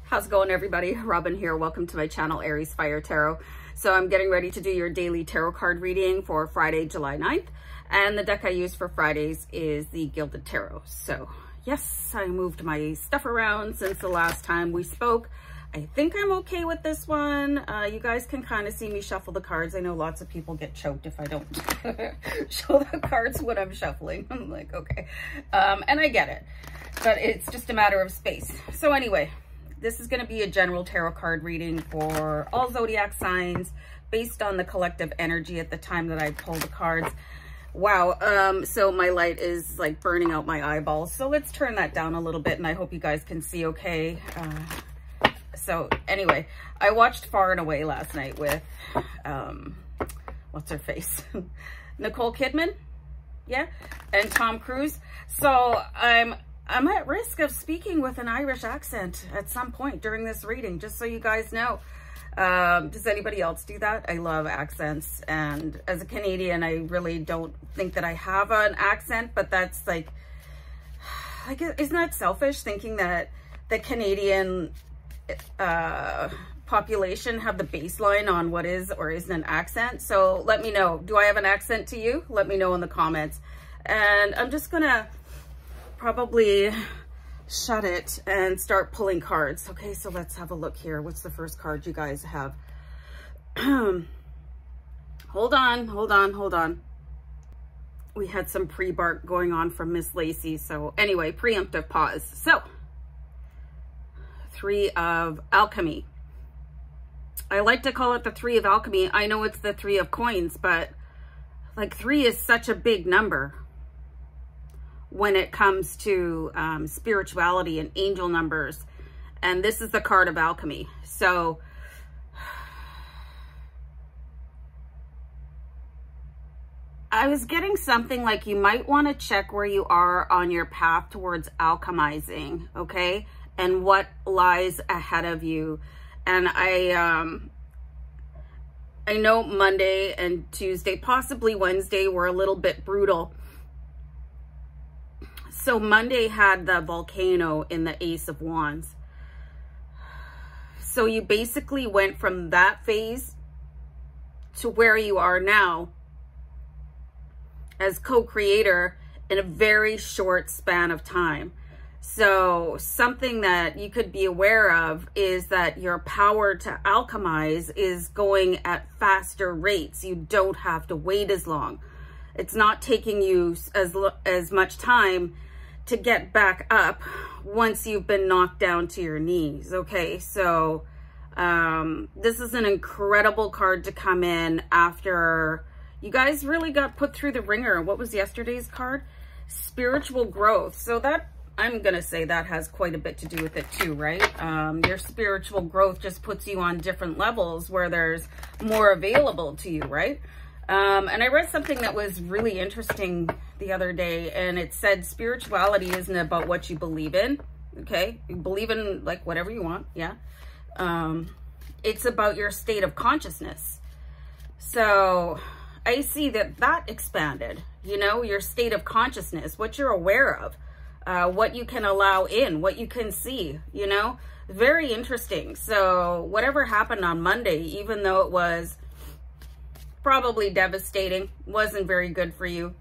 How's it going, everybody? Robin here. Welcome to my channel, AriesFireTarot. So I'm getting ready to do your daily tarot card reading for Friday, July 9th. And the deck I use for Fridays is the Gilded Tarot. So yes, I moved my stuff around since the last time we spoke. I think I'm okay with this one. You guys can kind of see me shuffle the cards. I know lots of people get choked if I don't show the cards when I'm shuffling. I'm like, okay. And I get it, but it's just a matter of space. So anyway, this is going to be a general tarot card reading for all zodiac signs based on the collective energy at the time that I pull the cards. Wow. So my light is like burning out my eyeballs. So let's turn that down a little bit and I hope you guys can see okay. So anyway, I watched Far and Away last night with, what's her face? Nicole Kidman. Yeah. And Tom Cruise. So I'm at risk of speaking with an Irish accent at some point during this reading, just so you guys know. Does anybody else do that? I love accents. And as a Canadian, I really don't think that I have an accent, but that's like isn't that selfish thinking that the Canadian population have the baseline on what is or isn't an accent? So let me know. Do I have an accent to you? Let me know in the comments. And I'm just gonna probably shut it and start pulling cards. Okay, so let's have a look here. What's the first card you guys have? Hold on. We had some pre-bark going on from Miss Lacey. So anyway, preemptive pause. So, Three of Alchemy. I like to call it the Three of Alchemy. I know it's the Three of Coins, but like 3 is such a big number when it comes to spirituality and angel numbers. And this is the card of alchemy. So I was getting something like you might want to check where you are on your path towards alchemizing, okay? And what lies ahead of you. And I know Monday and Tuesday, possibly Wednesday, were a little bit brutal. So Monday had the volcano in the Ace of Wands. So you basically went from that phase to where you are now as co-creator in a very short span of time. So something that you could be aware of is that your power to alchemize is going at faster rates. You don't have to wait as long. It's not taking you as much time to get back up once you've been knocked down to your knees. Okay, so this is an incredible card to come in after you guys really got put through the ringer. What was yesterday's card? Spiritual growth. So that, I'm gonna say that has quite a bit to do with it too, right? Your spiritual growth just puts you on different levels where there's more available to you, right? And I read something that was really interesting the other day, and it said spirituality isn't about what you believe in, okay? You believe in like whatever you want, yeah? It's about your state of consciousness. So I see that expanded, you know, your state of consciousness, what you're aware of, what you can allow in, what you can see, you know? Very interesting. So whatever happened on Monday, even though it was probably devastating, wasn't very good for you,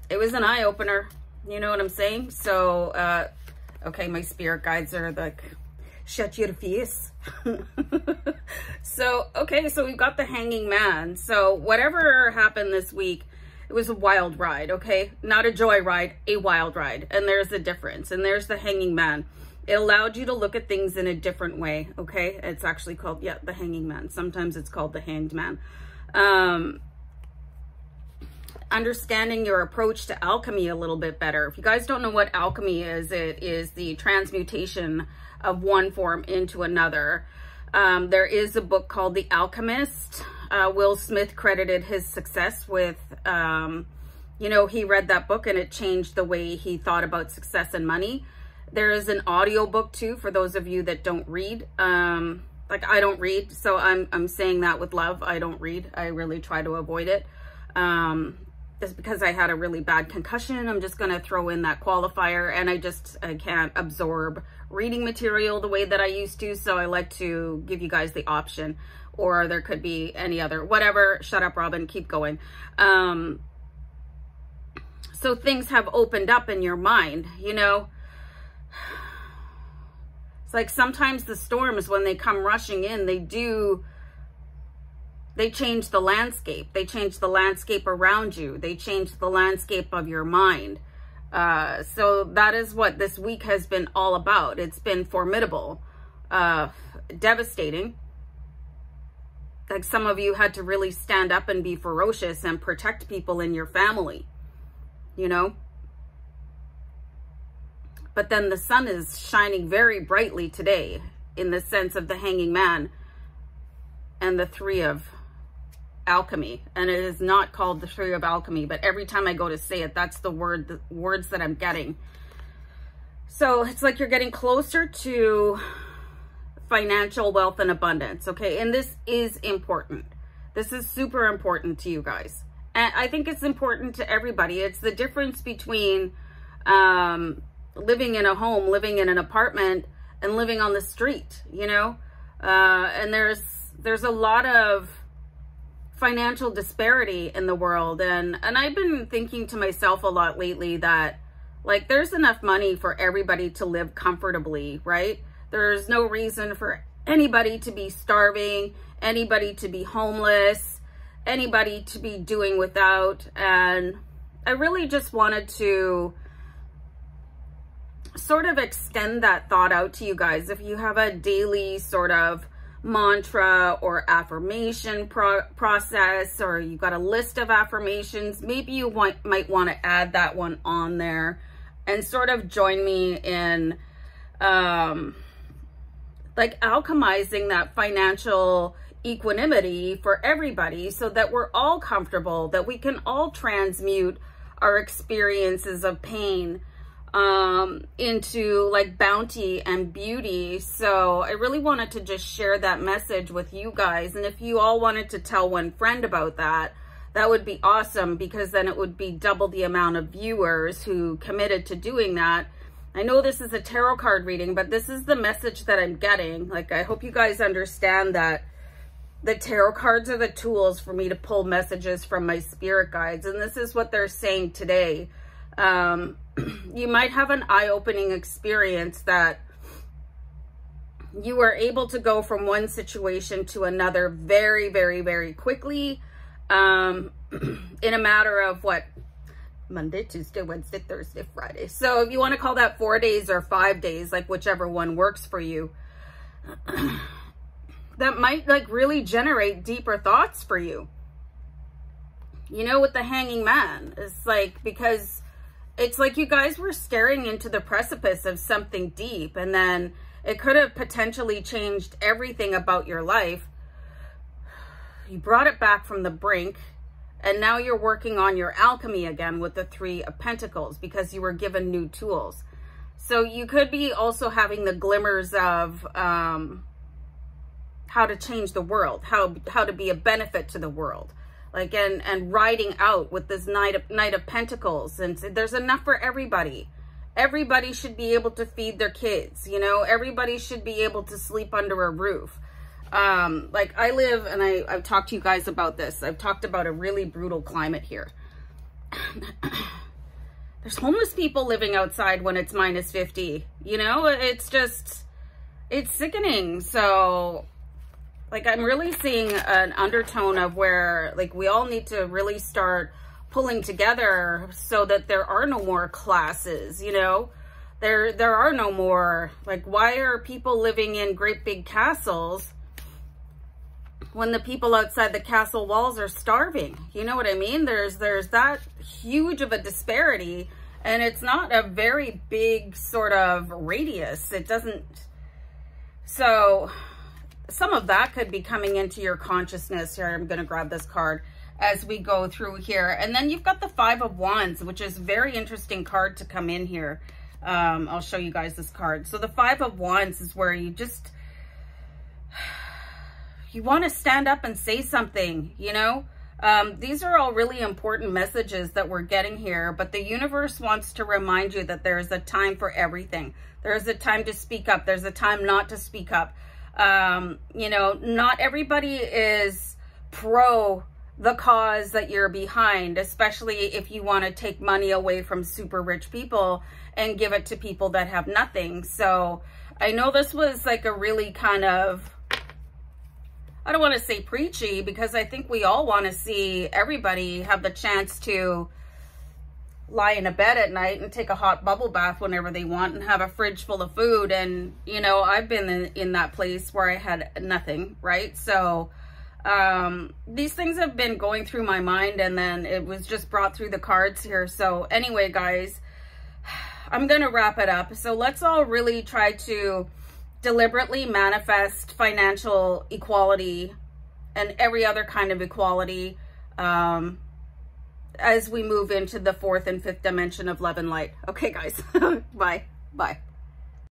it was an eye-opener, you know what I'm saying? So okay, my spirit guides are like, shut your face. So okay, so we've got the Hanging Man. So whatever happened this week, it was a wild ride, okay? Not a joy ride, a wild ride. And there's a difference. And there's the Hanging Man. It allowed you to look at things in a different way, okay? It's actually called, yeah, the Hanging Man. Sometimes it's called the Hanged Man. Understanding your approach to alchemy a little bit better. If you guys don't know what alchemy is, it is the transmutation of one form into another. There is a book called The Alchemist. Will Smith credited his success with, you know, he read that book and it changed the way he thought about success and money. There is an audio book too, for those of you that don't read. Like I don't read, so I'm saying that with love. I don't read. I really try to avoid it. Just because I had a really bad concussion, I'm just going to throw in that qualifier, and I can't absorb reading material the way that I used to, so I like to give you guys the option. Or there could be any other, whatever. Shut up, Robin, keep going. So things have opened up in your mind, you know. It's like sometimes the storms, when they come rushing in, they change the landscape. They change the landscape around you. They change the landscape of your mind. So that is what this week has been all about. It's been formidable, devastating. Like some of you had to really stand up and be ferocious and protect people in your family, you know. But then the sun is shining very brightly today in the sense of the Hanging Man and the Three of Alchemy. And it is not called the Three of Alchemy, but every time I go to say it, that's the words that I'm getting. So it's like you're getting closer to financial wealth and abundance, okay? And this is important. This is super important to you guys. And I think it's important to everybody. It's the difference between living in a home, living in an apartment, and living on the street, you know? And there's a lot of financial disparity in the world. And I've been thinking to myself a lot lately that, like, there's enough money for everybody to live comfortably, right? There's no reason for anybody to be starving, anybody to be homeless, anybody to be doing without. And I really just wanted to sort of extend that thought out to you guys. If you have a daily sort of mantra or affirmation process, or you got a list of affirmations, maybe you might want to add that one on there and sort of join me in like alchemizing that financial equanimity for everybody, so that we're all comfortable, that we can all transmute our experiences of pain into like bounty and beauty. So I really wanted to just share that message with you guys. And if you all wanted to tell one friend about that, that would be awesome, because then it would be double the amount of viewers who committed to doing that. I know this is a tarot card reading, but this is the message that I'm getting. Like, I hope you guys understand that the tarot cards are the tools for me to pull messages from my spirit guides. And this is what they're saying today. You might have an eye-opening experience that you are able to go from one situation to another very, very, very quickly, in a matter of what? Monday, Tuesday, Wednesday, Thursday, Friday. So if you want to call that 4 days or 5 days, like whichever one works for you, that might like really generate deeper thoughts for you. You know, with the Hanging Man, it's like, because it's like you guys were staring into the precipice of something deep, and then it could have potentially changed everything about your life. You brought it back from the brink, and now you're working on your alchemy again with the Three of Pentacles, because you were given new tools. So you could be also having the glimmers of how to change the world, how to be a benefit to the world. Like, and riding out with this Knight of Pentacles. And there's enough for everybody. Everybody should be able to feed their kids, you know? Everybody should be able to sleep under a roof. Like, I live, and I've talked to you guys about this. I've talked about a really brutal climate here. There's homeless people living outside when it's minus 50. You know, it's just, it's sickening. So, like, I'm really seeing an undertone of where, like, we all need to really start pulling together so that there are no more classes, you know? There are no more, like, why are people living in great big castles when the people outside the castle walls are starving? You know what I mean? There's that huge of a disparity, and it's not a very big sort of radius. It doesn't, so some of that could be coming into your consciousness. Here, I'm going to grab this card as we go through here. And then you've got the Five of Wands, which is a very interesting card to come in here. I'll show you guys this card. So the Five of Wands is where you just, you want to stand up and say something, you know? These are all really important messages that we're getting here, but the universe wants to remind you that there is a time for everything. There's a time to speak up. There's a time not to speak up. You know, not everybody is pro the cause that you're behind, especially if you want to take money away from super rich people and give it to people that have nothing. So I know this was like a really kind of, I don't want to say preachy, because I think we all want to see everybody have the chance to lie in a bed at night and take a hot bubble bath whenever they want and have a fridge full of food. And, you know, I've been in that place where I had nothing, right? So these things have been going through my mind, and then it was just brought through the cards here. So anyway, guys, I'm going to wrap it up. So let's all really try to deliberately manifest financial equality and every other kind of equality as we move into the 4th and 5th dimension of love and light. Okay, guys. Bye. Bye.